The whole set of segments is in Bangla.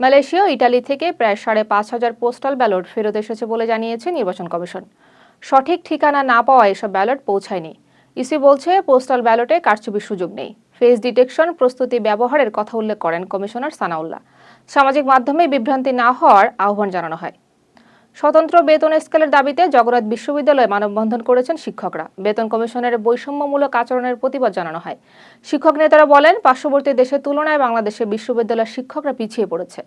মালয়েশিয়া ও ইটালি থেকে প্রায় ৫,৫০০ পোস্টাল ব্যালট ফেরত এসেছে বলে জানিয়েছে নির্বাচন কমিশন। সঠিক ঠিকানা না পাওয়া এসব ব্যালট পৌঁছায়নি। ইসি বলছে পোস্টাল ব্যালটে কারচুপির সুযোগ নেই। ফেস ডিটেকশন প্রস্তুতি ব্যবহারের কথা উল্লেখ করেন কমিশনার সানাউল্লাহ। সামাজিক মাধ্যমে বিভ্রান্তি না হওয়ার আহ্বান জানানো হয়। স্বতন্ত্র বেতন স্কেলের দাবিতে জগন্নাথ বিশ্ববিদ্যালয়ে মানববন্ধন করেছেন শিক্ষকরা। বেতন কমিশনের বৈষম্যমূলক আচরণের প্রতিবাদ জানানো হয়। শিক্ষক নেতারা বলেন, পার্শ্ববর্তী দেশের তুলনায় বাংলাদেশে বিশ্ববিদ্যালয়ের শিক্ষকরা পিছিয়ে পড়েছে।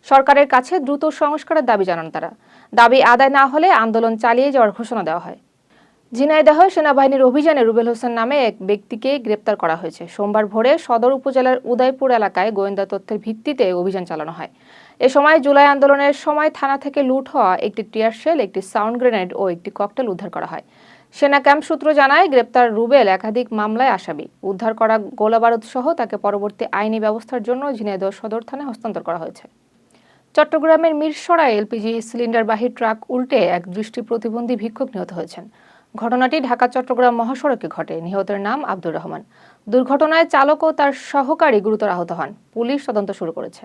সরকারের কাছে দ্রুত সংস্কারের দাবি জানান তারা। দাবি আদায় না হলে আন্দোলন চালিয়ে যাওয়ার ঘোষণা দেওয়া হয়। ঝিনাইদহ সেনাবাহিনীর অভিযানে রুবেল হোসেন নামে এক ব্যক্তিকে গ্রেপ্তার করা হয়েছে। সোমবার ভোরে সদর উপজেলার উদয়পুর এলাকায় গোয়েন্দা তথ্যের ভিত্তিতে অভিযান চালানো হয়। এ সময় জুলাই আন্দোলনের সময় থানা থেকে লুট হওয়া একটি টিয়ার শেল, একটি সাউন্ড গ্রেনেড ও একটি ককটেল উদ্ধার করা হয়। সেনা ক্যাম্প সূত্র জানায়, গ্রেপ্তার রুবেল একাধিক মামলায় আসামি। উদ্ধার করা গোলাবারুদ সহ তাকে পরবর্তী আইনি ব্যবস্থার জন্য ঝিনাইদহ সদর থানায় হস্তান্তর করা হয়েছে। চট্টগ্রামের মিরসরাই এলপিজি সিলিন্ডারবাহী ট্রাক উল্টে এক দৃষ্টি প্রতিবন্ধী ভিক্ষুক নিহত হয়েছেন। ঘটনাটি ঢাকা-চট্টগ্রাম মহাসড়কে ঘটে। নিহতের নাম আব্দুর রহমান। দুর্ঘটনায় চালক ও তার সহকারী গুরুতর আহত হন। পুলিশ তদন্ত শুরু করেছে।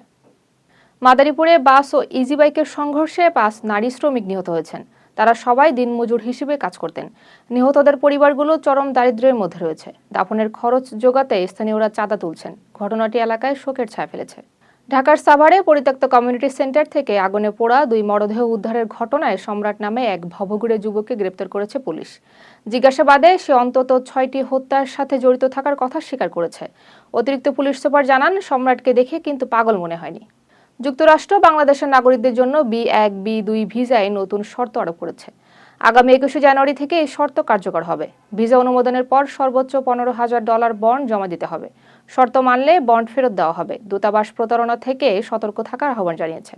মাদারীপুরে বাস ও ইজি বাইকের সংঘর্ষে ৫ নারী শ্রমিক নিহত হয়েছেন। তারা সবাই দিনমজুর হিসেবে কাজ করতেন। নিহতদের পরিবারগুলো চরম দারিদ্র্যের মধ্যে রয়েছে। দাফনের খরচ জোগাতে স্থানীয়রা চাঁদা তুলছেন। ঘটনাটি এলাকায় শোকের ছায়া ফেলেছে। ঢাকার সাভারে পরিত্যক্ত কমিউনিটি সেন্টার থেকে আগুনে পোড়া ২ মরদেহ উদ্ধারের ঘটনায় সম্রাট নামে এক ভবঘুরে যুবককে গ্রেপ্তার করেছে পুলিশ। জিজ্ঞাসাবাদে সে অন্তত ৬টি হত্যার সাথে জড়িত থাকার কথা স্বীকার করেছে। অতিরিক্ত পুলিশ সুপার জানান, সম্রাটকে দেখে কিন্তু পাগল মনে হয়নি। যুক্তরাষ্ট্র বাংলাদেশের নাগরিকদের জন্য B1, B2 ভিসায় নতুন শর্ত আরোপ করেছে। আগামী ২১শে জানুয়ারি থেকে এই শর্ত কার্যকর হবে। ভিসা অনুমোদনের পর সর্বোচ্চ $১৫,০০০ বন্ড জমা দিতে হবে। শর্ত মানলে বন্ড ফেরত দেওয়া হবে। দূতাবাস প্রতারণা থেকে সতর্ক থাকার আহ্বান জানিয়েছে।